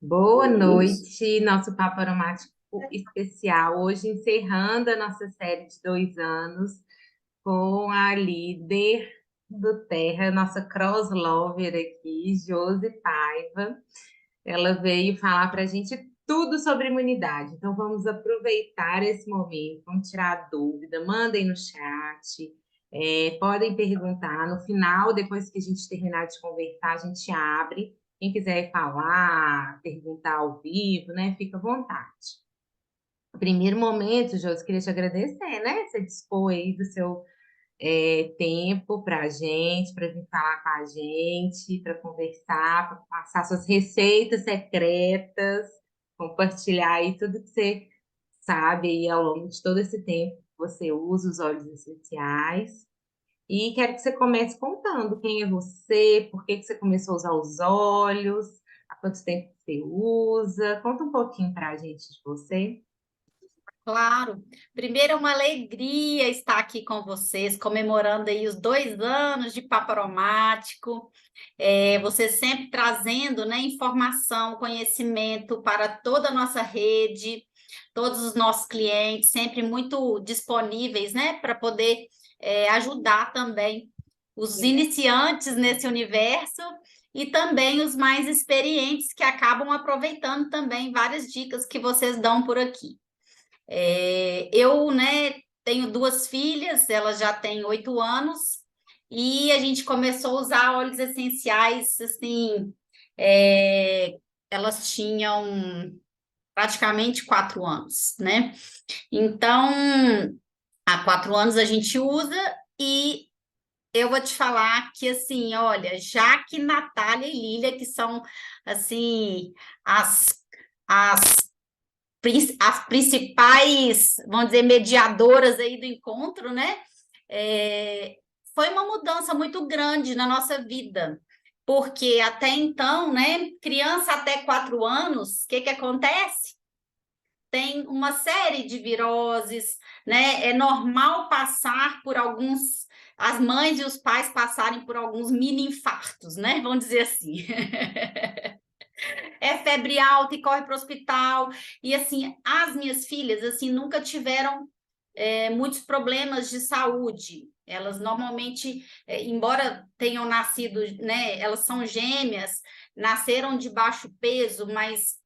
Boa noite, nosso papo aromático especial. Hoje encerrando a nossa série de 2 anos com a líder do Terra, nossa crosslover aqui, Josi Paiva. Ela veio falar para a gente tudo sobre imunidade. Então vamos aproveitar esse momento, vamos tirar a dúvida, mandem no chat, podem perguntar. No final, depois que a gente terminar de conversar, a gente abre. Quem quiser falar, perguntar ao vivo, né? Fica à vontade. No primeiro momento, Josi, queria te agradecer, né? Você dispor aí do seu tempo para a gente, para vir falar com a gente, para conversar, para passar suas receitas secretas, compartilhar aí tudo que você sabe aí ao longo de todo esse tempo que você usa os óleos essenciais. E quero que você comece contando quem é você, por que que você começou a usar os óleos, há quanto tempo você usa. Conta um pouquinho para a gente de você. Claro. Primeiro, é uma alegria estar aqui com vocês, comemorando aí os 2 anos de Papo Aromático. Você sempre trazendo, né, informação, conhecimento para toda a nossa rede, todos os nossos clientes, sempre muito disponíveis, né, para poder ajudar também os iniciantes nesse universo e também os mais experientes que acabam aproveitando também várias dicas que vocês dão por aqui. Eu, né, tenho 2 filhas, elas já têm 8 anos, e a gente começou a usar óleos essenciais, assim, é, elas tinham praticamente 4 anos, né? Então, há 4 anos a gente usa e eu vou te falar que, assim, olha, Jaque, Natália e Lília, que são, assim, as, as as principais, vamos dizer, mediadoras aí do encontro, né? É, Foi uma mudança muito grande na nossa vida, porque até então, né, criança até 4 anos, o que que acontece? Tem uma série de viroses, né? É normal passar por alguns, as mães e os pais passarem por alguns mini infartos, né? Vamos dizer assim. É febre alta e corre para o hospital. E assim, as minhas filhas assim nunca tiveram muitos problemas de saúde. Elas normalmente, embora tenham nascido, né, elas são gêmeas, nasceram de baixo peso, mas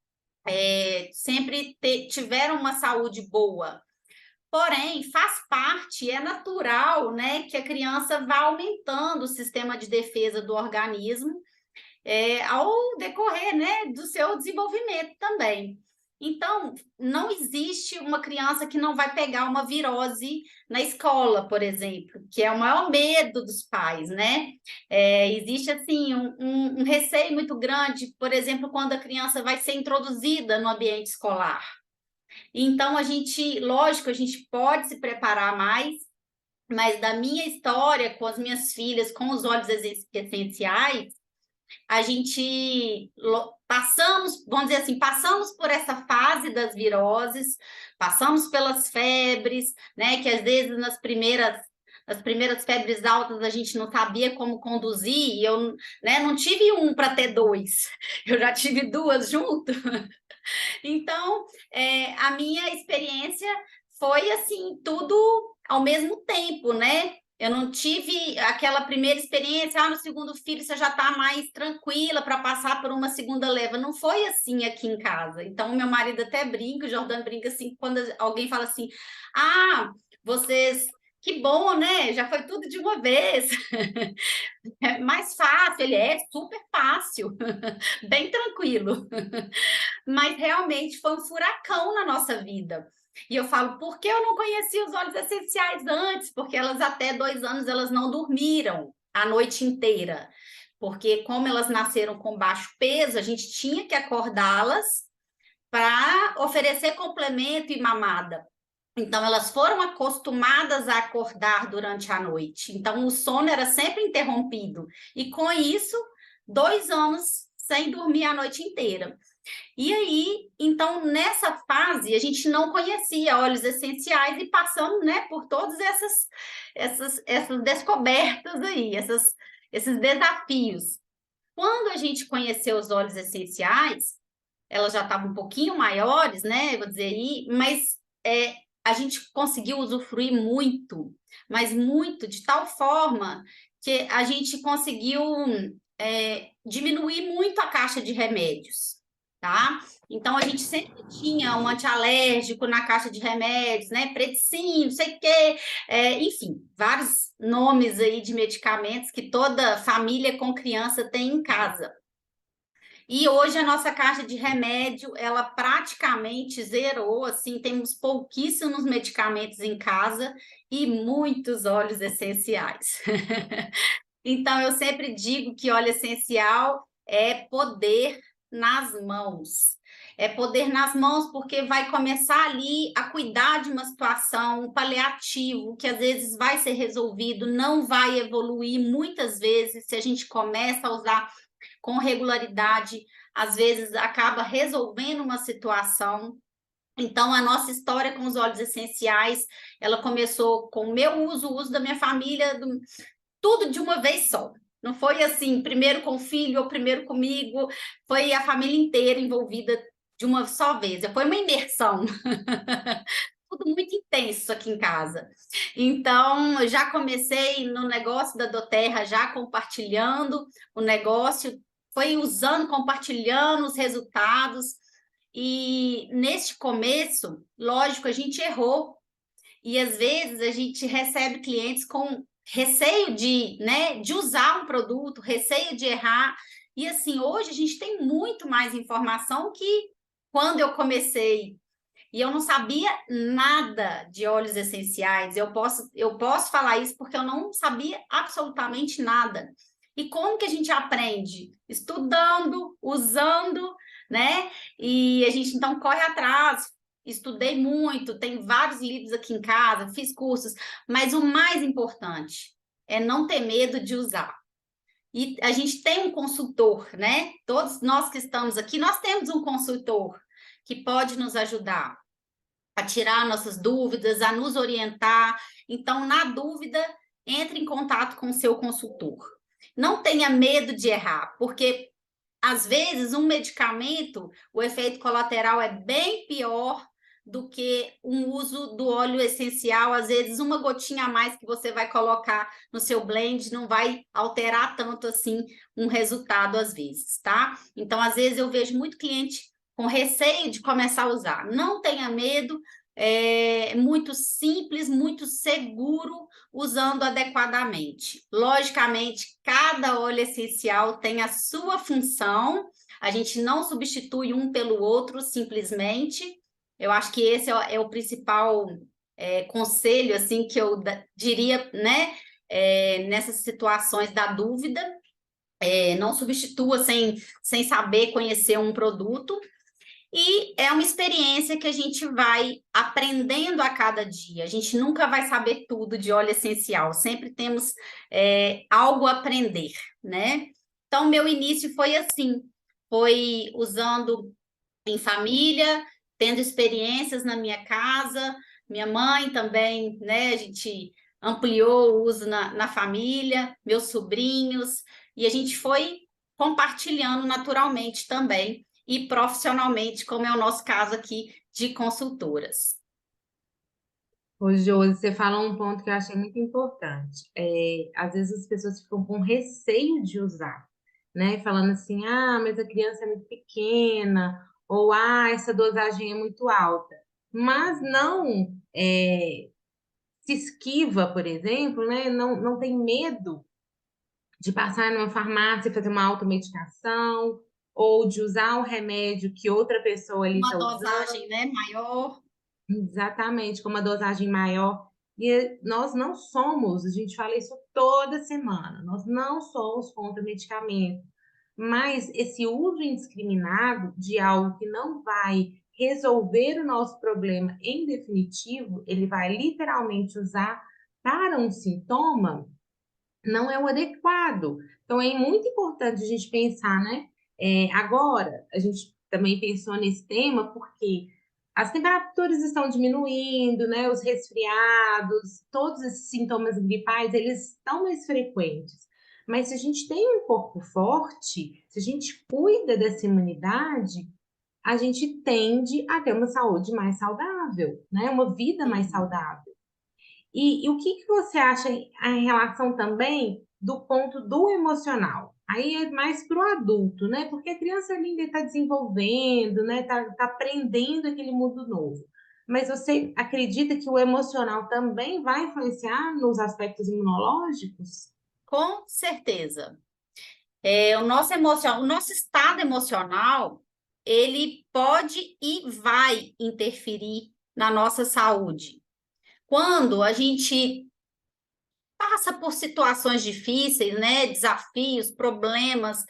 sempre tiveram uma saúde boa. Porém, faz parte, é natural, né, que a criança vá aumentando o sistema de defesa do organismo ao decorrer, né, do seu desenvolvimento também. Então, não existe uma criança que não vai pegar uma virose na escola, por exemplo, que é o maior medo dos pais, né? Existe, assim, um receio muito grande, por exemplo, quando a criança vai ser introduzida no ambiente escolar. Então, lógico, a gente pode se preparar mais, mas da minha história com as minhas filhas, com os óleos essenciais, a gente passamos, vamos dizer assim, passamos por essa fase das viroses, passamos pelas febres, né, que às vezes nas primeiras febres altas a gente não sabia como conduzir, e eu, né, não tive um para ter dois, eu já tive duas junto. Então, a minha experiência foi assim, tudo ao mesmo tempo, né? Eu não tive aquela primeira experiência, no segundo filho você já está mais tranquila para passar por uma segunda leva. Não foi assim aqui em casa. Então, meu marido até brinca, o Jordano brinca assim, quando alguém fala assim: ah, vocês. Que bom, né? Já foi tudo de uma vez. É mais fácil, ele é super fácil, bem tranquilo. Mas realmente foi um furacão na nossa vida. E eu falo, por que eu não conhecia os óleos essenciais antes? Porque elas até 2 anos elas não dormiram a noite inteira. Porque como elas nasceram com baixo peso, a gente tinha que acordá-las para oferecer complemento e mamada. Então, elas foram acostumadas a acordar durante a noite. Então, o sono era sempre interrompido. E com isso, 2 anos sem dormir a noite inteira. E aí, então, nessa fase, a gente não conhecia óleos essenciais e passamos, né, por todas essas descobertas aí, esses desafios. Quando a gente conheceu os óleos essenciais, elas já estavam um pouquinho maiores, né? Vou dizer aí, mas a gente conseguiu usufruir muito, mas muito, de tal forma que a gente conseguiu diminuir muito a caixa de remédios, tá? Então, a gente sempre tinha um antialérgico na caixa de remédios, né? Predsim, não sei o quê, enfim, vários nomes aí de medicamentos que toda família com criança tem em casa. E hoje a nossa caixa de remédio, ela praticamente zerou, assim, temos pouquíssimos medicamentos em casa e muitos óleos essenciais. Então, eu sempre digo que óleo essencial é poder nas mãos. É poder nas mãos porque vai começar ali a cuidar de uma situação, um paliativo, que às vezes vai ser resolvido, não vai evoluir muitas vezes se a gente começa a usar com regularidade, às vezes acaba resolvendo uma situação. Então, a nossa história com os óleos essenciais, ela começou com o meu uso, o uso da minha família, tudo de uma vez só. Não foi assim, primeiro com o filho ou primeiro comigo, foi a família inteira envolvida de uma só vez. Foi uma imersão. Tudo muito intenso aqui em casa. Então, eu já comecei no negócio da Doterra, já compartilhando o negócio, foi usando, compartilhando os resultados. E neste começo, lógico, a gente errou. E às vezes a gente recebe clientes com receio de usar um produto, receio de errar. E assim, hoje a gente tem muito mais informação que quando eu comecei e eu não sabia nada de óleos essenciais. Eu posso falar isso porque eu não sabia absolutamente nada. E como que a gente aprende? Estudando, usando, né? E a gente então corre atrás. Estudei muito, tem vários livros aqui em casa, fiz cursos, mas o mais importante é não ter medo de usar. E a gente tem um consultor, né? Todos nós que estamos aqui, nós temos um consultor que pode nos ajudar a tirar nossas dúvidas, a nos orientar. Então, na dúvida, entre em contato com o seu consultor. Não tenha medo de errar, porque às vezes um medicamento, o efeito colateral é bem pior do que um uso do óleo essencial. Às vezes, uma gotinha a mais que você vai colocar no seu blend não vai alterar tanto assim um resultado, às vezes, tá? Então, às vezes, eu vejo muito cliente com receio de começar a usar. Não tenha medo, é muito simples, muito seguro, usando adequadamente. Logicamente, cada óleo essencial tem a sua função, a gente não substitui um pelo outro simplesmente. Eu acho que esse é o principal conselho assim que eu diria, né, nessas situações da dúvida. Não substitua sem saber conhecer um produto. E é uma experiência que a gente vai aprendendo a cada dia. A gente nunca vai saber tudo de óleo essencial, sempre temos algo a aprender, né? Então, meu início foi assim, foi usando em família, tendo experiências na minha casa, minha mãe também, né? A gente ampliou o uso na família, meus sobrinhos, e a gente foi compartilhando naturalmente também e profissionalmente, como é o nosso caso aqui de consultoras. Ô, Josi, você falou um ponto que eu achei muito importante. Às vezes as pessoas ficam com receio de usar, né? Falando assim, ah, mas a criança é muito pequena, ou ah, essa dosagem é muito alta. Mas não se esquiva, por exemplo, né? Não tem medo de passar numa farmácia e fazer uma automedicação, ou de usar um remédio que outra pessoa ali Uma está usando. dosagem, né, maior. Exatamente, com uma dosagem maior. E nós não somos, a gente fala isso toda semana, nós não somos contra medicamento, mas esse uso indiscriminado de algo que não vai resolver o nosso problema em definitivo, ele vai literalmente usar para um sintoma, não é o adequado. Então, é muito importante a gente pensar, né? Agora, a gente também pensou nesse tema porque as temperaturas estão diminuindo, né? Os resfriados, todos esses sintomas gripais, eles estão mais frequentes. Mas se a gente tem um corpo forte, se a gente cuida dessa imunidade, a gente tende a ter uma saúde mais saudável, né? Uma vida mais Sim. saudável. E o que que você acha em relação também do ponto do emocional? Aí é mais para o adulto, né? Porque a criança ainda está desenvolvendo, né? Tá aprendendo aquele mundo novo. Mas você acredita que o emocional também vai influenciar nos aspectos imunológicos? Com certeza. O nosso estado emocional, ele pode e vai interferir na nossa saúde. Quando a gente passa por situações difíceis, né? Desafios, problemas,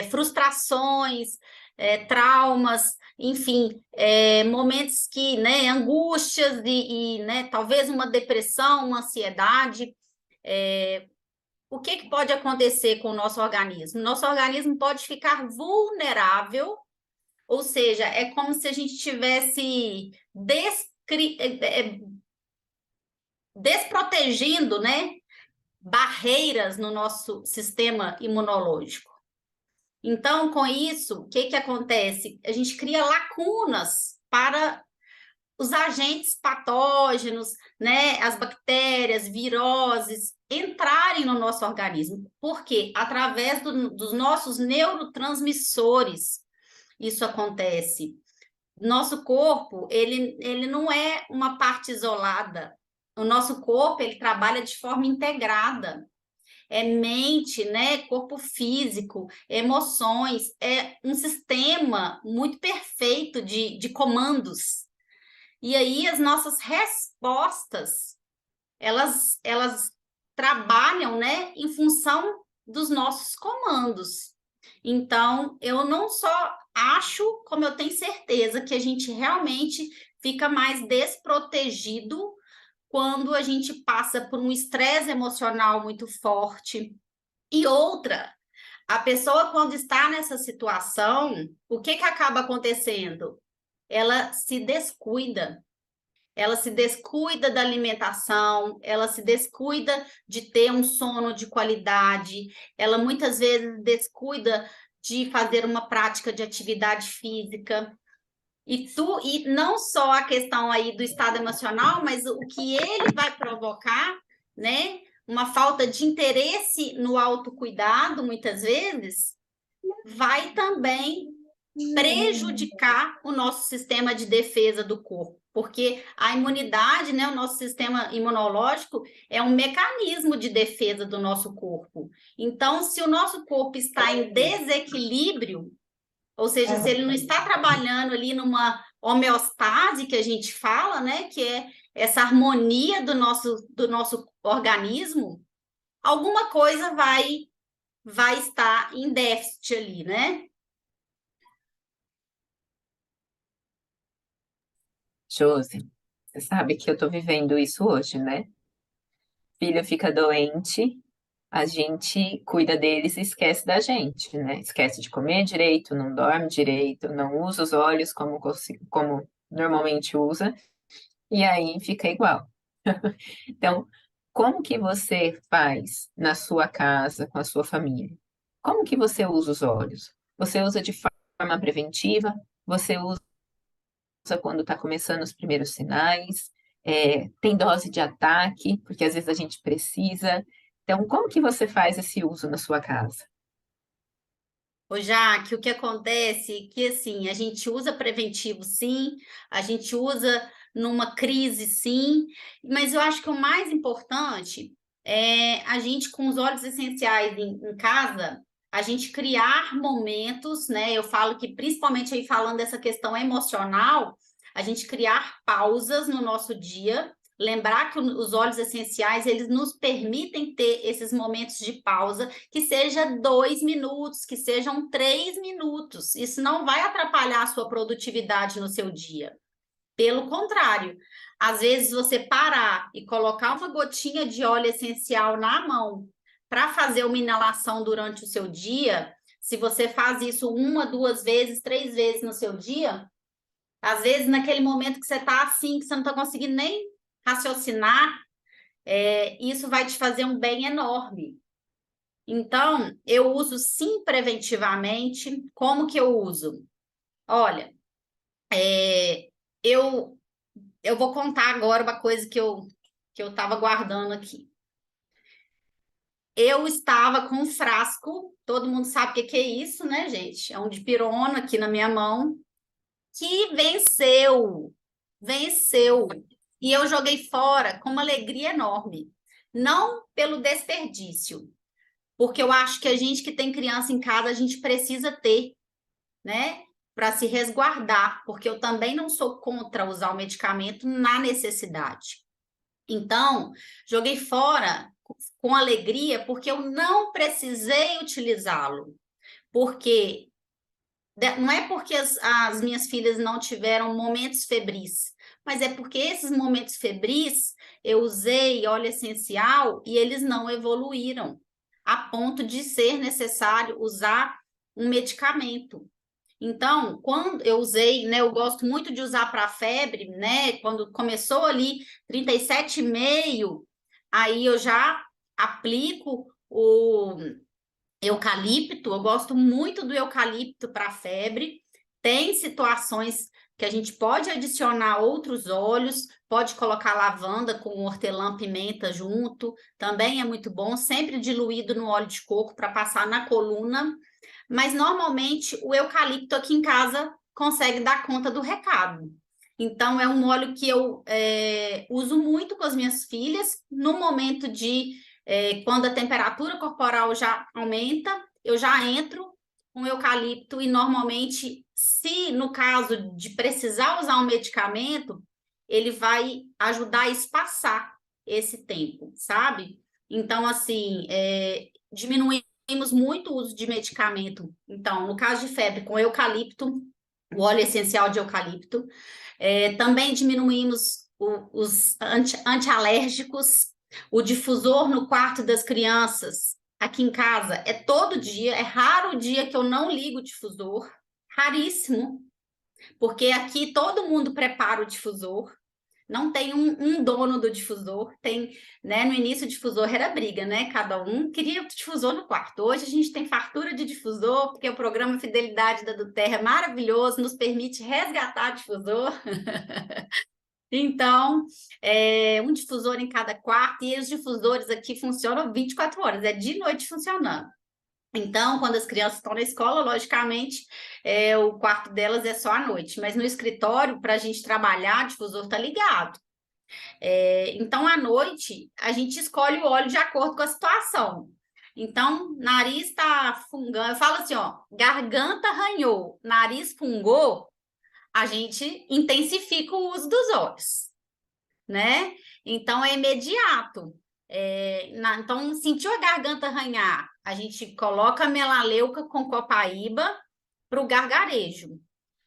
frustrações, traumas, enfim, momentos que, né, angústias né, talvez uma depressão, uma ansiedade. O que que pode acontecer com o nosso organismo? Nosso organismo pode ficar vulnerável, ou seja, é como se a gente tivesse desprotegendo, né, barreiras no nosso sistema imunológico. Então, com isso, o que que acontece? A gente cria lacunas para os agentes patógenos, né, as bactérias, viroses, entrarem no nosso organismo. Por quê? Através dos nossos neurotransmissores isso acontece. Nosso corpo, ele não é uma parte isolada. O nosso corpo, ele trabalha de forma integrada. É mente, né? Corpo físico, emoções, é um sistema muito perfeito de comandos. E aí as nossas respostas, elas trabalham, né, em função dos nossos comandos. Então, eu não só acho, como eu tenho certeza que a gente realmente fica mais desprotegido quando a gente passa por um estresse emocional muito forte. E outra, a pessoa quando está nessa situação, o que que acaba acontecendo? Ela se descuida. Ela se descuida da alimentação, ela se descuida de ter um sono de qualidade, ela muitas vezes descuida de fazer uma prática de atividade física. E não só a questão aí do estado emocional, mas o que ele vai provocar, né? Uma falta de interesse no autocuidado, muitas vezes, vai também prejudicar o nosso sistema de defesa do corpo, porque a imunidade, né, o nosso sistema imunológico é um mecanismo de defesa do nosso corpo. Então, se o nosso corpo está em desequilíbrio, ou seja, se ele não está trabalhando ali numa homeostase que a gente fala, né, que é essa harmonia do nosso organismo, alguma coisa vai estar em déficit ali, né? Josi, você sabe que eu tô vivendo isso hoje, né? Filho fica doente, a gente cuida deles e esquece da gente, né? Esquece de comer direito, não dorme direito, não usa os olhos como normalmente usa, e aí fica igual. Então, como que você faz na sua casa, com a sua família? Como que você usa os olhos? Você usa de forma preventiva? Você usa quando está começando os primeiros sinais? Tem dose de ataque, porque às vezes a gente precisa. Então, como que você faz esse uso na sua casa? Ô, Jaque, o que acontece é que, assim, a gente usa preventivo, sim, a gente usa numa crise, sim, mas eu acho que o mais importante é a gente, com os óleos essenciais em casa, a gente criar momentos, né? Eu falo que, principalmente aí falando dessa questão emocional, a gente criar pausas no nosso dia, lembrar que os óleos essenciais, eles nos permitem ter esses momentos de pausa, que seja 2 minutos, que sejam 3 minutos. Isso não vai atrapalhar a sua produtividade no seu dia. Pelo contrário, às vezes você parar e colocar uma gotinha de óleo essencial na mão para fazer uma inalação durante o seu dia, se você faz isso 1, 2 vezes, 3 vezes no seu dia, às vezes naquele momento que você está assim, que você não está conseguindo nem raciocinar, isso vai te fazer um bem enorme. Então, eu uso sim preventivamente. Como que eu uso? Olha, eu vou contar agora uma coisa que eu estava guardando aqui. Eu estava com um frasco, todo mundo sabe o que é isso, né, gente? É um dipirona aqui na minha mão, que venceu. E eu joguei fora com uma alegria enorme. Não pelo desperdício, porque eu acho que a gente que tem criança em casa, a gente precisa ter, né, para se resguardar, porque eu também não sou contra usar o medicamento na necessidade. Então, joguei fora com alegria, porque eu não precisei utilizá-lo. Porque não é porque as minhas filhas não tiveram momentos febris, mas é porque esses momentos febris eu usei óleo essencial e eles não evoluíram a ponto de ser necessário usar um medicamento. Então, quando eu usei, né, eu gosto muito de usar para febre, né? Quando começou ali 37,5, aí eu já aplico o eucalipto, eu gosto muito do eucalipto para febre. Tem situações que a gente pode adicionar outros óleos, pode colocar lavanda com hortelã-pimenta junto, também é muito bom, sempre diluído no óleo de coco para passar na coluna, mas normalmente o eucalipto aqui em casa consegue dar conta do recado. Então, é um óleo que eu uso muito com as minhas filhas no momento de quando a temperatura corporal já aumenta, eu já entro com eucalipto e normalmente, se no caso de precisar usar um medicamento, ele vai ajudar a espaçar esse tempo, sabe? Então, assim, diminuímos muito o uso de medicamento. Então, no caso de febre, com eucalipto, o óleo essencial de eucalipto. Também diminuímos os antialérgicos, o difusor no quarto das crianças. Aqui em casa é todo dia, é raro o dia que eu não ligo o difusor, raríssimo, porque aqui todo mundo prepara o difusor. Não tem um dono do difusor, tem, né? No início o difusor era briga, né? Cada um queria o difusor no quarto. Hoje a gente tem fartura de difusor, porque o programa Fidelidade da Duterra é maravilhoso, nos permite resgatar o difusor. Então, um difusor em cada quarto, e os difusores aqui funcionam 24 horas, é de noite funcionando. Então, quando as crianças estão na escola, logicamente, o quarto delas é só à noite, mas no escritório, para a gente trabalhar, o difusor está ligado. Então, à noite, a gente escolhe o óleo de acordo com a situação. Então, nariz está fungando, eu falo assim, ó, garganta arranhou, nariz fungou, a gente intensifica o uso dos óleos, né? Então, é imediato. Então, sentiu a garganta arranhar, a gente coloca melaleuca com copaíba para o gargarejo.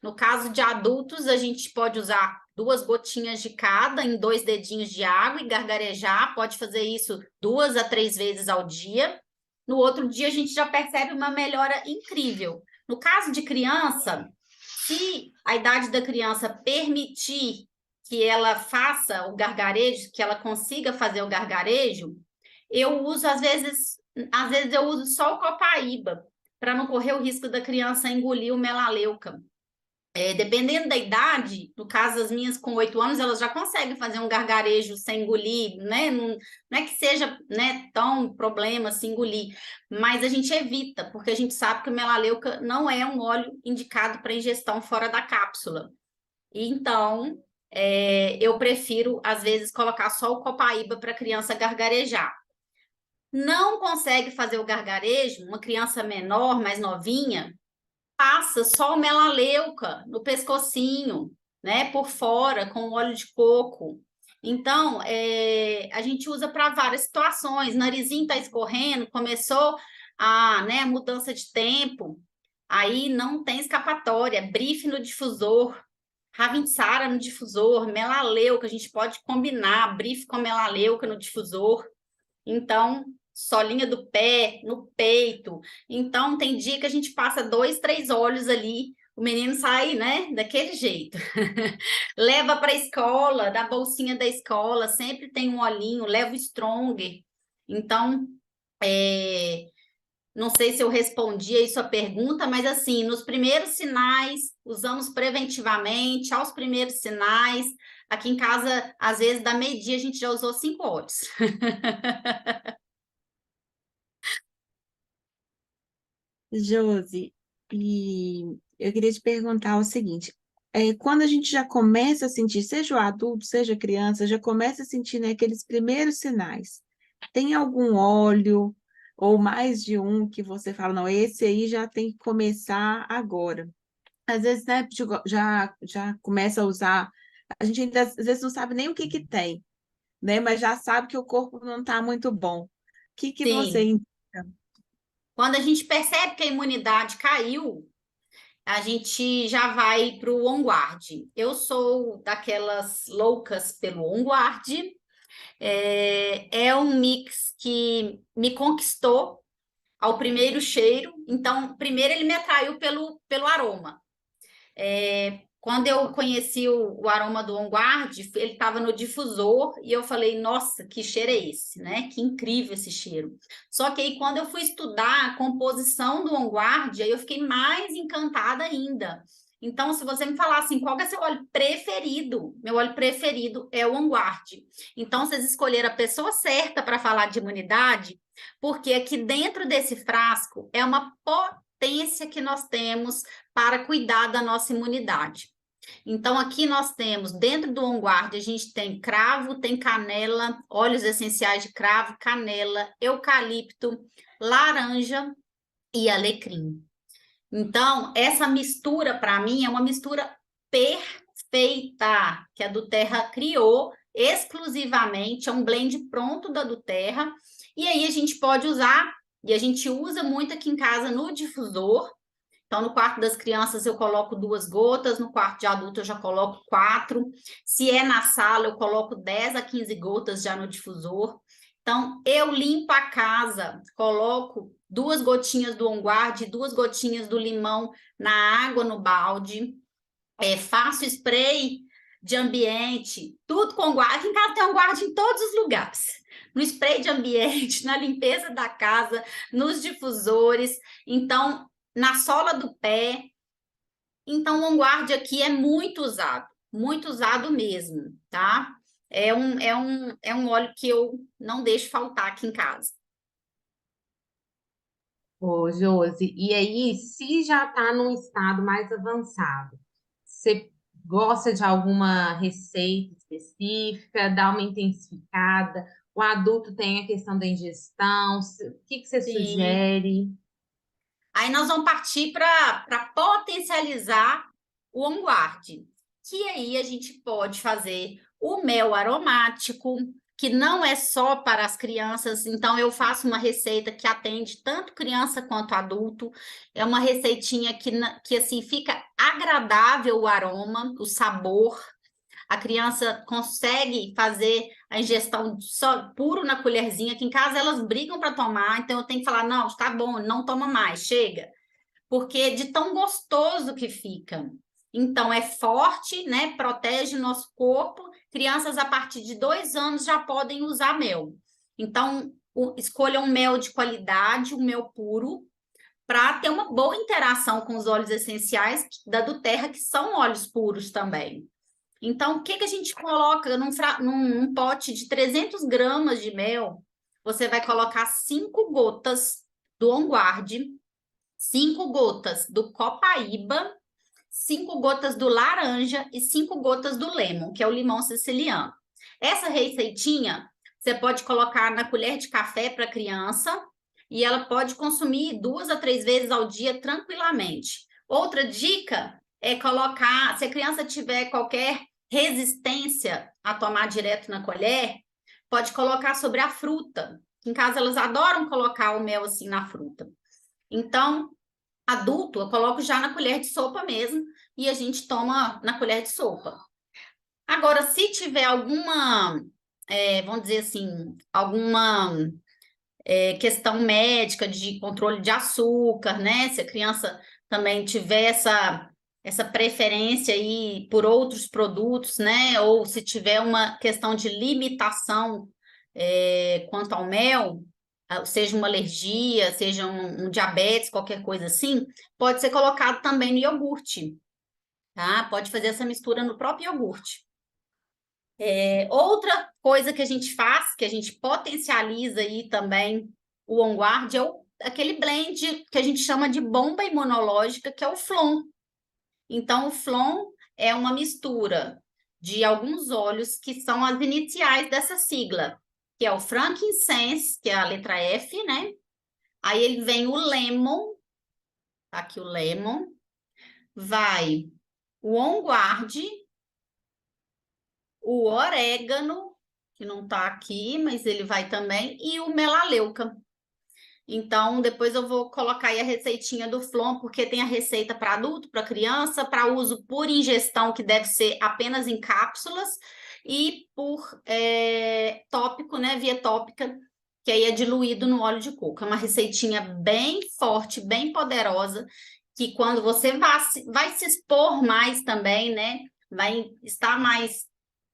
No caso de adultos, a gente pode usar 2 gotinhas de cada em 2 dedinhos de água e gargarejar. Pode fazer isso 2 a 3 vezes ao dia. No outro dia, a gente já percebe uma melhora incrível. No caso de criança, se a idade da criança permitir que ela faça o gargarejo, que ela consiga fazer o gargarejo, eu uso, às vezes eu uso só o copaíba, para não correr o risco da criança engolir o melaleuca. Dependendo da idade, no caso as minhas com 8 anos, elas já conseguem fazer um gargarejo sem engolir, né? Não é que seja, né, tão problema se engolir, mas a gente evita, porque a gente sabe que o melaleuca não é um óleo indicado para ingestão fora da cápsula. Então, eu prefiro, às vezes, colocar só o copaíba para a criança gargarejar. Não consegue fazer o gargarejo, uma criança menor, mais novinha, passa só o melaleuca no pescocinho, né, por fora, com óleo de coco. Então, a gente usa para várias situações. Narizinho está escorrendo, começou a mudança de tempo, aí não tem escapatória. Brife no difusor, Ravintsara no difusor, melaleuca, a gente pode combinar brife com melaleuca no difusor. Então, solinha do pé, no peito. Então, tem dia que a gente passa 2, 3 óleos ali, o menino sai, né, daquele jeito. Leva para a escola, da bolsinha da escola, sempre tem um olhinho, leva o Stronger. Então, não sei se eu respondi aí sua pergunta, mas assim, nos primeiros sinais, usamos preventivamente, aos primeiros sinais. Aqui em casa, às vezes, da meio-dia, a gente já usou 5 óleos. Josi, e eu queria te perguntar o seguinte: quando a gente já começa a sentir, seja o adulto, seja a criança, já começa a sentir, né, aqueles primeiros sinais, tem algum óleo ou mais de um que você fala, não, esse aí já tem que começar agora? Às vezes, né, já começa a usar, a gente ainda às vezes não sabe nem o que que tem, né, mas já sabe que o corpo não está muito bom. O que que você Sim. indica? Quando a gente percebe que a imunidade caiu, a gente já vai para o On Guard. Eu sou daquelas loucas pelo On Guard. É um mix que me conquistou ao primeiro cheiro. Então, primeiro ele me atraiu pelo aroma. Quando eu conheci o aroma do On Guard, ele estava no difusor e eu falei, nossa, que cheiro é esse, né? Que incrível esse cheiro. Só que aí quando eu fui estudar a composição do On Guard, aí eu fiquei mais encantada ainda. Então, se você me falar assim, qual que é seu óleo preferido? Meu óleo preferido é o On Guard. Então, vocês escolheram a pessoa certa para falar de imunidade, porque aqui dentro desse frasco é uma potência que nós temos para cuidar da nossa imunidade. Então, aqui nós temos, dentro do On Guard, a gente tem cravo, tem canela, óleos essenciais de cravo, canela, eucalipto, laranja e alecrim. Então, essa mistura, para mim, é uma mistura perfeita, que a do Terra criou exclusivamente, é um blend pronto da do Terra, e aí a gente pode usar, e a gente usa muito aqui em casa no difusor. Então, no quarto das crianças eu coloco 2 gotas, no quarto de adulto eu já coloco 4. Se é na sala, eu coloco 10 a 15 gotas já no difusor. Então, eu limpo a casa, coloco 2 gotinhas do On Guard, 2 gotinhas do limão na água no balde. Faço spray de ambiente, tudo com guarda. Aqui em casa tem um guarda em todos os lugares. No spray de ambiente, na limpeza da casa, nos difusores. Então, na sola do pé. Então, o On Guard aqui é muito usado mesmo, tá? É um óleo que eu não deixo faltar aqui em casa. Ô, Josi, e aí, se já está num estado mais avançado, você gosta de alguma receita específica, dá uma intensificada? O adulto tem a questão da ingestão, o que que você Sim. sugere? Aí nós vamos partir para potencializar o On Guard, que aí a gente pode fazer o mel aromático, que não é só para as crianças, então eu faço uma receita que atende tanto criança quanto adulto. É uma receitinha que assim fica agradável o aroma, o sabor. A criança consegue fazer a ingestão só puro na colherzinha, que em casa elas brigam para tomar, então eu tenho que falar, não, está bom, não toma mais, chega. Porque de tão gostoso que fica. Então, é forte, né? Protege o nosso corpo. Crianças a partir de 2 anos já podem usar mel. Então, escolha um mel de qualidade, um mel puro, para ter uma boa interação com os óleos essenciais da do Terra, que são óleos puros também. Então, o que que a gente coloca num pote de 300 gramas de mel? Você vai colocar 5 gotas do On Guard, 5 gotas do Copaíba, 5 gotas do laranja e 5 gotas do lemon, que é o limão siciliano. Essa receitinha você pode colocar na colher de café para a criança e ela pode consumir 2 a 3 vezes ao dia tranquilamente. Outra dica é colocar, se a criança tiver qualquer resistência a tomar direto na colher, pode colocar sobre a fruta. Em casa elas adoram colocar o mel assim na fruta. Então, adulto, eu coloco já na colher de sopa mesmo e a gente toma na colher de sopa. Agora, se tiver alguma, vamos dizer assim, alguma questão médica de controle de açúcar, né? Se a criança também tiver essa preferência aí por outros produtos, né? Ou se tiver uma questão de limitação quanto ao mel, seja uma alergia, seja um diabetes, qualquer coisa assim, pode ser colocado também no iogurte, tá? Pode fazer essa mistura no próprio iogurte. Outra coisa que a gente faz, que a gente potencializa aí também o On Guard, é aquele blend que a gente chama de bomba imunológica, que é o Flon. Então, o Flon é uma mistura de alguns óleos que são as iniciais dessa sigla, que é o frankincense, que é a letra F, né? Aí ele vem o lemon, tá aqui o lemon, vai o On Guard, o orégano, que não tá aqui, mas ele vai também, e o melaleuca. Então, depois eu vou colocar aí a receitinha do Flon, porque tem a receita para adulto, para criança, para uso por ingestão, que deve ser apenas em cápsulas, e por tópico, né, via tópica, que aí é diluído no óleo de coco. É uma receitinha bem forte, bem poderosa, que quando você vai se expor mais também, né, vai estar mais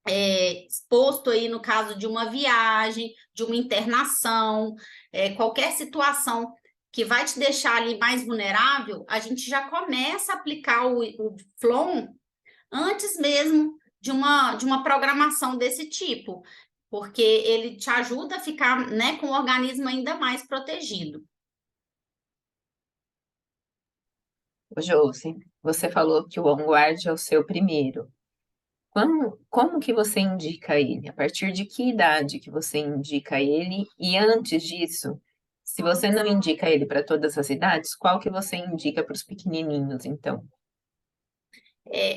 exposto aí no caso de uma viagem, de uma internação, qualquer situação que vai te deixar ali mais vulnerável, a gente já começa a aplicar o Flon antes mesmo de uma programação desse tipo, porque ele te ajuda a ficar, né, com o organismo ainda mais protegido. Ô, Josi, você falou que o On Guard é o seu primeiro. Como que você indica ele? A partir de que idade que você indica ele? E antes disso, se você não indica ele para todas as idades, qual que você indica para os pequenininhos, então?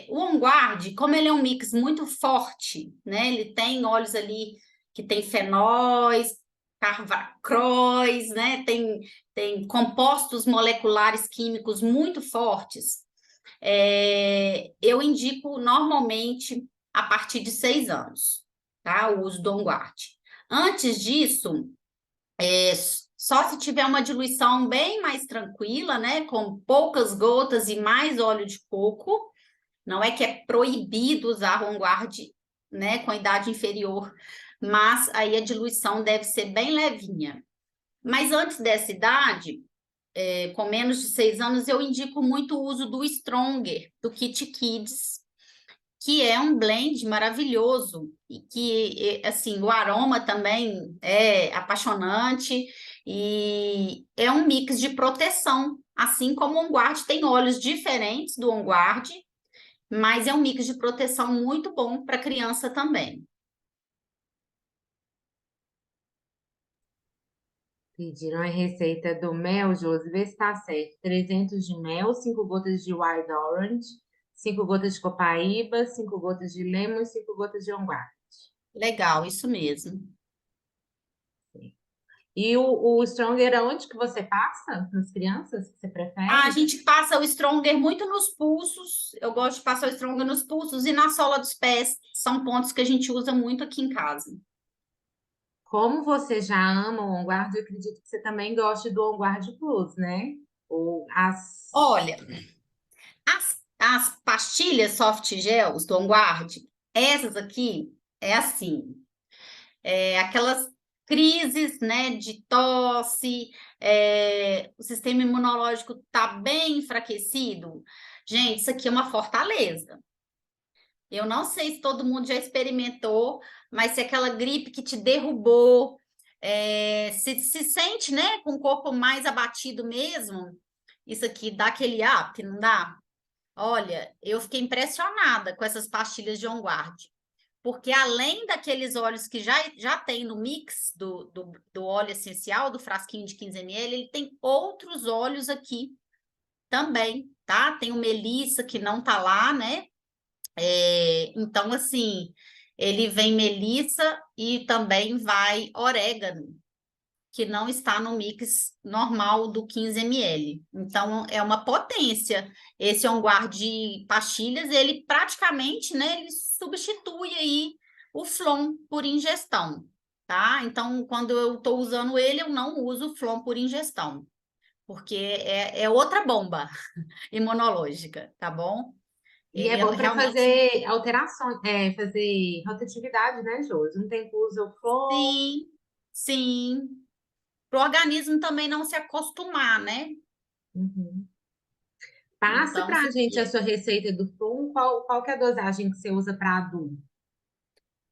O On Guard, como ele é um mix muito forte, né? Ele tem óleos ali que tem fenóis, carvacróis, né? Tem compostos moleculares químicos muito fortes. Eu indico normalmente a partir de 6 anos, tá? O uso do On Guard. Antes disso, só se tiver uma diluição bem mais tranquila, né? Com poucas gotas e mais óleo de coco. Não é que é proibido usar On Guard, né, com idade inferior, mas aí a diluição deve ser bem levinha. Mas antes dessa idade, com menos de 6 anos, eu indico muito o uso do Stronger, do Kit Kids, que é um blend maravilhoso e que, assim, o aroma também é apaixonante e é um mix de proteção, assim como o On Guard tem óleos diferentes do On Guard, mas é um mix de proteção muito bom para criança também. Pediram a receita do mel, Josi, vê se está certo. 300 de mel, 5 gotas de Wild Orange, 5 gotas de copaíba, 5 gotas de lemon e 5 gotas de On Guard. Legal, isso mesmo. E o Stronger, aonde que você passa? Nas crianças que você prefere? A gente passa o Stronger muito nos pulsos. Eu gosto de passar o Stronger nos pulsos e na sola dos pés. São pontos que a gente usa muito aqui em casa. Como você já ama o On Guard, eu acredito que você também goste do On Guard Plus, né? Ou as... Olha, as pastilhas soft gels do On Guard, essas aqui, é assim, aquelas crises, né, de tosse, o sistema imunológico está bem enfraquecido. Gente, isso aqui é uma fortaleza. Eu não sei se todo mundo já experimentou, mas se aquela gripe que te derrubou, se sente, né, com o corpo mais abatido mesmo, isso aqui dá aquele up, não dá? Olha, eu fiquei impressionada com essas pastilhas de On Guard, porque além daqueles óleos que já tem no mix do óleo essencial, do frasquinho de 15 ml, ele tem outros óleos aqui também, tá? Tem o melissa, que não tá lá, né? Então, assim, ele vem melissa e também vai orégano, que não está no mix normal do 15 ml. Então, é uma potência. Esse On Guard de pastilhas, ele praticamente, né, ele substitui aí o Flon por ingestão, tá? Então, quando eu estou usando ele, eu não uso o Flon por ingestão, porque é outra bomba imunológica, tá bom? E é Ele bom para realmente... fazer alterações, fazer rotatividade, né, Josi? Um tempo usa o flor, Sim, sim. para o organismo também não se acostumar, né? Uhum. Passa Então, para a gente a seria. sua receita do Flon, qual que é a dosagem que você usa para adulto?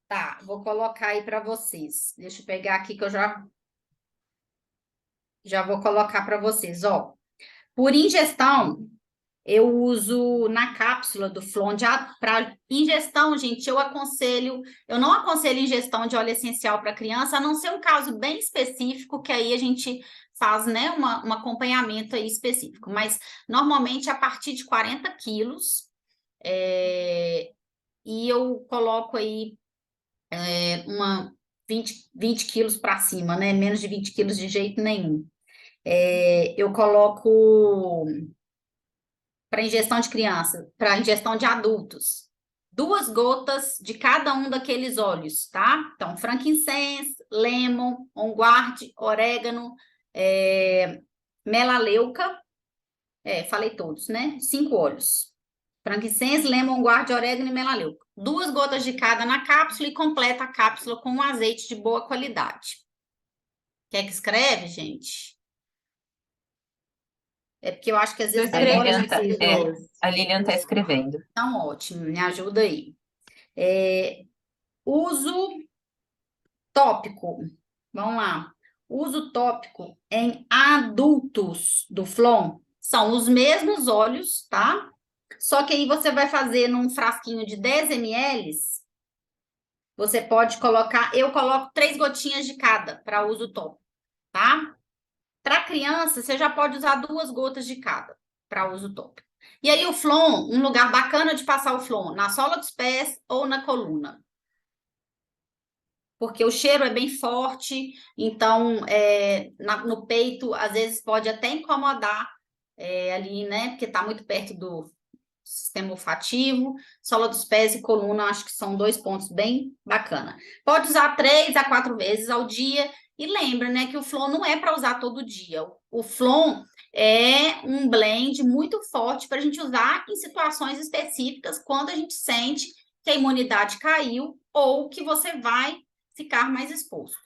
Tá, vou colocar aí para vocês. Deixa eu pegar aqui que eu já vou colocar para vocês. Ó, por ingestão, eu uso na cápsula do Flon para ingestão, gente. Eu não aconselho ingestão de óleo essencial para criança, a não ser um caso bem específico, que aí a gente faz, né, um acompanhamento aí específico. Mas normalmente a partir de 40 quilos, e eu coloco aí uma 20 quilos para cima, né? Menos de 20 quilos de jeito nenhum. Eu coloco para ingestão de criança, para ingestão de adultos. 2 gotas de cada um daqueles óleos, tá? Então, frankincense, lemon, onguard, orégano, melaleuca, falei todos, né? 5 óleos. Frankincense, lemon, onguard, orégano e melaleuca. 2 gotas de cada na cápsula e completa a cápsula com um azeite de boa qualidade. Quer que escreve, gente? É porque eu acho que às Estou vezes demora de escrevendo aqui, escrever. Josi. A Lilian está escrevendo. Então, ótimo, me ajuda aí. Uso tópico. Vamos lá. Uso tópico em adultos do Flon são os mesmos óleos, tá? Só que aí você vai fazer num frasquinho de 10 ml. Você pode colocar, eu coloco 3 gotinhas de cada para uso tópico, tá? Para criança, você já pode usar 2 gotas de cada para uso tópico. E aí o Flon, um lugar bacana de passar o Flon, na sola dos pés ou na coluna. Porque o cheiro é bem forte, então no peito, às vezes pode até incomodar ali, né? Porque está muito perto do sistema olfativo. Sola dos pés e coluna, acho que são 2 pontos bem bacana. Pode usar 3 a 4 vezes ao dia. E lembra, né, que o Flon não é para usar todo dia. O Flon é um blend muito forte para a gente usar em situações específicas, quando a gente sente que a imunidade caiu ou que você vai ficar mais exposto.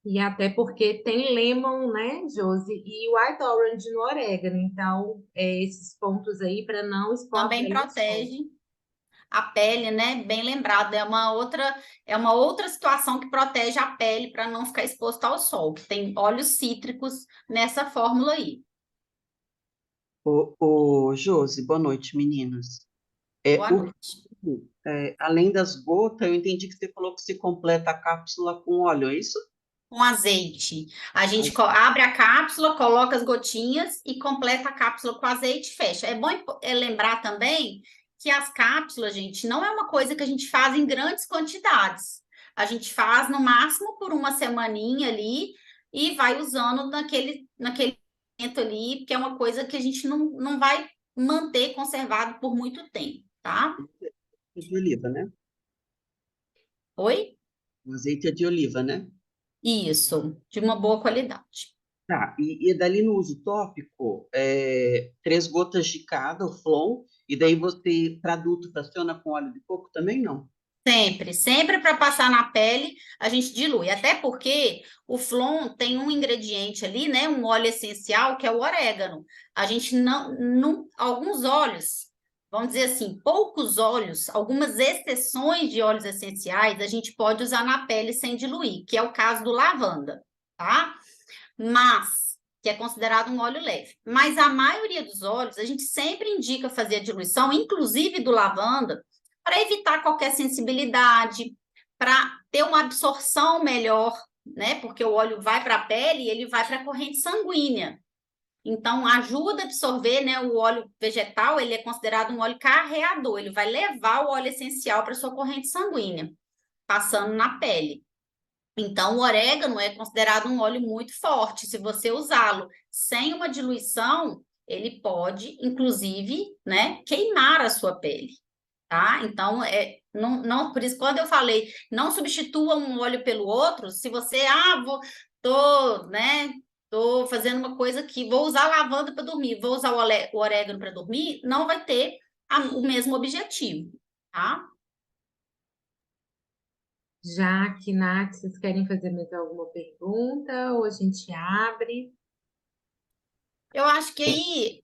E até porque tem lemon, né, Josi? E white orange no orégano. Então, esses pontos aí para não expor a Também pele ao sol. protege a pele, né? Bem lembrado, é uma outra situação que protege a pele para não ficar exposta ao sol, que tem óleos cítricos nessa fórmula aí. Josi, boa noite, meninas. Boa noite. Além das gotas, eu entendi que você falou que se completa a cápsula com óleo, é isso? Com azeite. A gente abre a cápsula, coloca as gotinhas e completa a cápsula com azeite e fecha. É bom lembrar também que as cápsulas, gente, não é uma coisa que a gente faz em grandes quantidades. A gente faz no máximo por uma semaninha ali e vai usando naquele momento ali, porque é uma coisa que a gente não vai manter conservado por muito tempo, tá? De oliva, né? Oi? O azeite é de oliva, né? Isso, de uma boa qualidade. Tá, e dali no uso tópico, 3 gotas de cada, o Flon, e daí você, para adulto, fraciona com óleo de coco também, não? Sempre para passar na pele, a gente dilui. Até porque o Flon tem um ingrediente ali, né? Um óleo essencial, que é o orégano. A gente alguns óleos, vamos dizer assim, poucos óleos, algumas exceções de óleos essenciais, a gente pode usar na pele sem diluir, que é o caso do lavanda, tá? Mas, que é considerado um óleo leve. Mas a maioria dos óleos, a gente sempre indica fazer a diluição, inclusive do lavanda, para evitar qualquer sensibilidade, para ter uma absorção melhor, né? Porque o óleo vai para a pele e ele vai para a corrente sanguínea. Então, ajuda a absorver, né? O óleo vegetal, ele é considerado um óleo carreador, ele vai levar o óleo essencial para a sua corrente sanguínea, passando na pele. Então, o orégano é considerado um óleo muito forte. Se você usá-lo sem uma diluição, ele pode, inclusive, né, queimar a sua pele, tá? Então, por isso, quando eu falei, não substitua um óleo pelo outro, se você, tô fazendo uma coisa aqui, vou usar lavanda para dormir, vou usar o orégano para dormir, não vai ter o mesmo objetivo, tá? Jaque, Nath, vocês querem fazer mais alguma pergunta ou a gente abre? Eu acho que aí,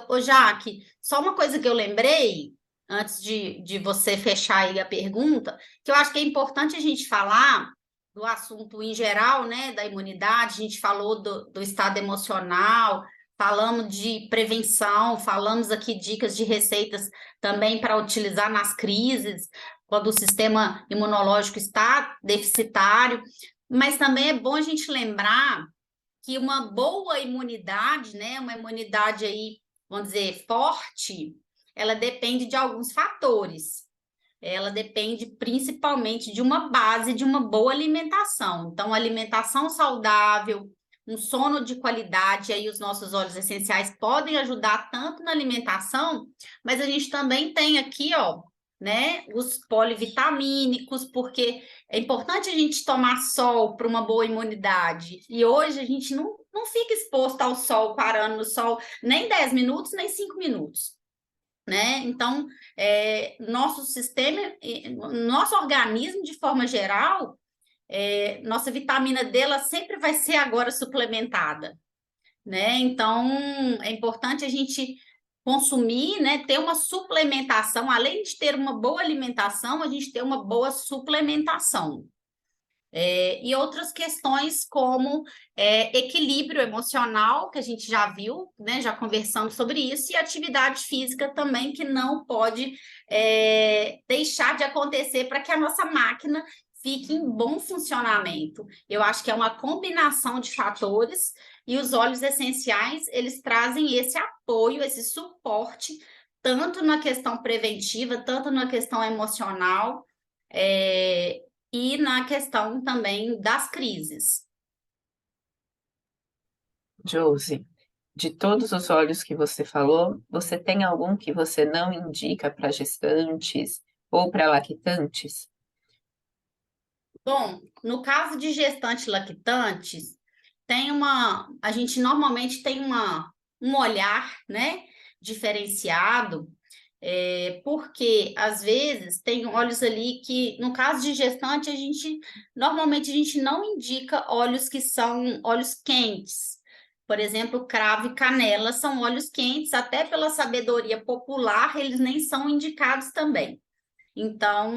ô Jaque, só uma coisa que eu lembrei, antes de você fechar aí a pergunta, que eu acho que é importante a gente falar do assunto em geral, né, da imunidade, a gente falou do estado emocional, falamos de prevenção, falamos aqui dicas de receitas também para utilizar nas crises, quando o sistema imunológico está deficitário, mas também é bom a gente lembrar que uma boa imunidade, né, uma imunidade aí, vamos dizer, forte, ela depende de alguns fatores. Ela depende principalmente de uma base de uma boa alimentação. Então, alimentação saudável, um sono de qualidade, aí os nossos óleos essenciais podem ajudar tanto na alimentação, mas a gente também tem aqui, ó, né, os polivitamínicos, porque é importante a gente tomar sol para uma boa imunidade. E hoje a gente não fica exposto ao sol, parando no sol, nem 10 minutos, nem 5 minutos. Né? Então, nosso sistema, nosso organismo, de forma geral, nossa vitamina D ela sempre vai ser agora suplementada, né? Então, é importante a gente consumir, né? Ter uma suplementação, além de ter uma boa alimentação, a gente ter uma boa suplementação. E outras questões como equilíbrio emocional, que a gente já viu, né, já conversamos sobre isso, e atividade física também, que não pode deixar de acontecer para que a nossa máquina fique em bom funcionamento. Eu acho que é uma combinação de fatores, e os óleos essenciais, eles trazem esse apoio, esse suporte, tanto na questão preventiva, tanto na questão emocional, e na questão também das crises. Josi, de todos os óleos que você falou, você tem algum que você não indica para gestantes ou para lactantes? Bom, no caso de gestantes lactantes, a gente normalmente tem um olhar, né, diferenciado, porque às vezes tem óleos ali que, no caso de gestante, normalmente a gente não indica óleos que são óleos quentes. Por exemplo, cravo e canela são óleos quentes, até pela sabedoria popular, eles nem são indicados também. Então,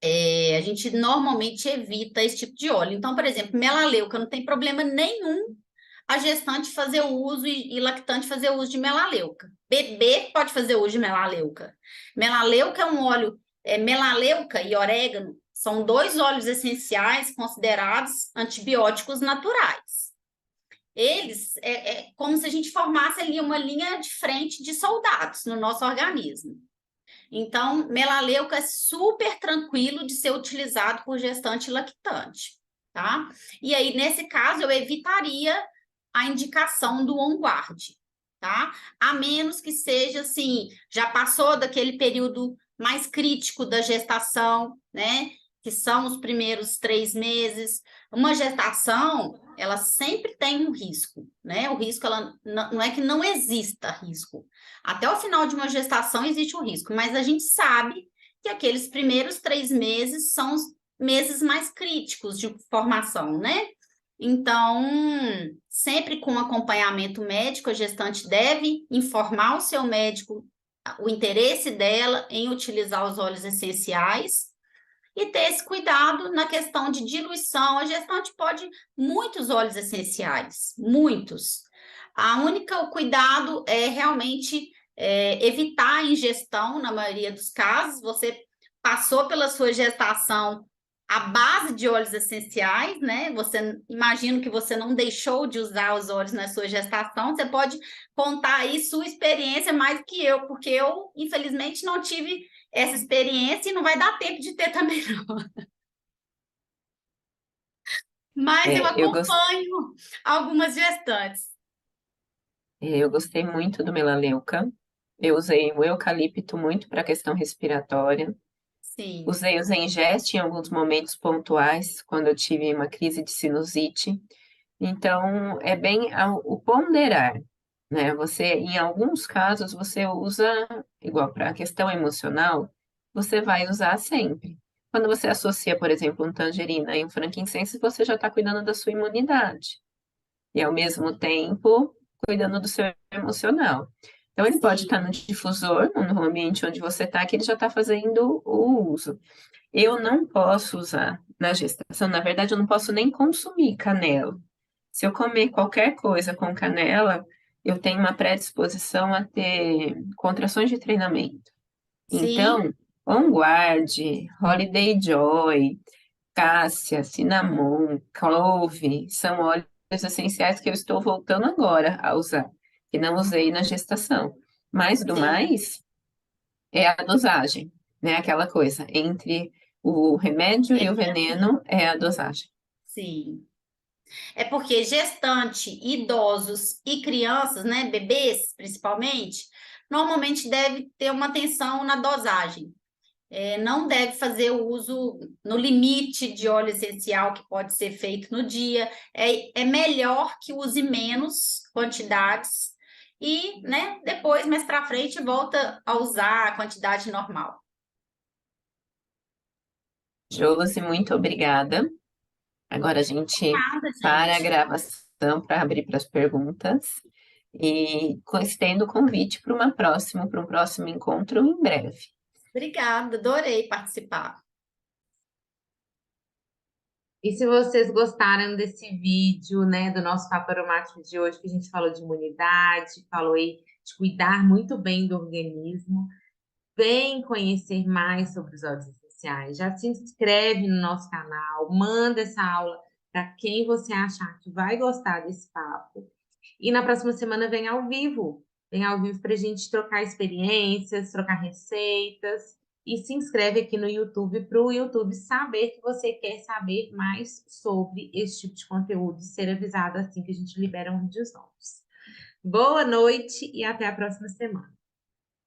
a gente normalmente evita esse tipo de óleo. Então, por exemplo, melaleuca não tem problema nenhum a gestante fazer o uso e lactante fazer o uso de melaleuca. Bebê pode fazer uso de melaleuca. Melaleuca é um óleo, melaleuca e orégano são 2 óleos essenciais considerados antibióticos naturais. Eles como se a gente formasse ali uma linha de frente de soldados no nosso organismo. Então, melaleuca é super tranquilo de ser utilizado por gestante e lactante, tá? E aí, nesse caso, eu evitaria a indicação do On-Guard, tá? A menos que seja assim, já passou daquele período mais crítico da gestação, né? Que são os primeiros 3 meses. Uma gestação, ela sempre tem um risco, né? O risco, ela não é que não exista risco. Até o final de uma gestação existe um risco, mas a gente sabe que aqueles primeiros 3 meses são os meses mais críticos de formação, né? Então, sempre com acompanhamento médico, a gestante deve informar o seu médico o interesse dela em utilizar os óleos essenciais e ter esse cuidado na questão de diluição. A gestante pode muitos óleos essenciais, muitos. O cuidado é realmente evitar a ingestão, na maioria dos casos. Você passou pela sua gestação à base de óleos essenciais, né? Imagino que você não deixou de usar os óleos na sua gestação. Você pode contar aí sua experiência mais que eu, porque eu, infelizmente, não tive essa experiência e não vai dar tempo de ter também, não. Mas eu acompanho algumas gestantes. Eu gostei muito do melaleuca. Eu usei o eucalipto muito para a questão respiratória. Sim. Usei o Zengest em alguns momentos pontuais, quando eu tive uma crise de sinusite. Então, é bem o ponderar, né? Em alguns casos, você usa, igual para a questão emocional, você vai usar sempre. Quando você associa, por exemplo, um tangerina e um frankincense, você já está cuidando da sua imunidade. E, ao mesmo tempo, cuidando do seu emocional. Então, ele pode estar no difusor, no ambiente onde você está, que ele já está fazendo o uso. Eu não posso usar na gestação, na verdade, eu não posso nem consumir canela. Se eu comer qualquer coisa com canela, eu tenho uma predisposição a ter contrações de treinamento. Sim, Então, On Guard, Holiday Joy, cássia, cinnamon, clove, são óleos essenciais que eu estou voltando agora a usar, que não usei na gestação. Mas, do sim, mais, é a dosagem, né? Aquela coisa, entre o remédio e o veneno é a dosagem. sim. É porque gestante, idosos e crianças, né, bebês principalmente, normalmente deve ter uma atenção na dosagem. Não deve fazer o uso no limite de óleo essencial que pode ser feito no dia. É melhor que use menos quantidades e, né, depois, mais para frente, volta a usar a quantidade normal. Josi, muito obrigada. Agora a gente Nada, para a gente. gravação para abrir para as perguntas e estendo o convite para um próximo encontro em breve. Obrigada, adorei participar. E se vocês gostaram desse vídeo, né, do nosso papo aromático de hoje, que a gente falou de imunidade, falou aí de cuidar muito bem do organismo, vem conhecer mais sobre os óleos essenciais. Já se inscreve no nosso canal, manda essa aula para quem você achar que vai gostar desse papo. E na próxima semana vem ao vivo para a gente trocar experiências, trocar receitas. E se inscreve aqui no YouTube para o YouTube saber que você quer saber mais sobre esse tipo de conteúdo e ser avisado assim que a gente libera um vídeos novos. Boa noite e até a próxima semana.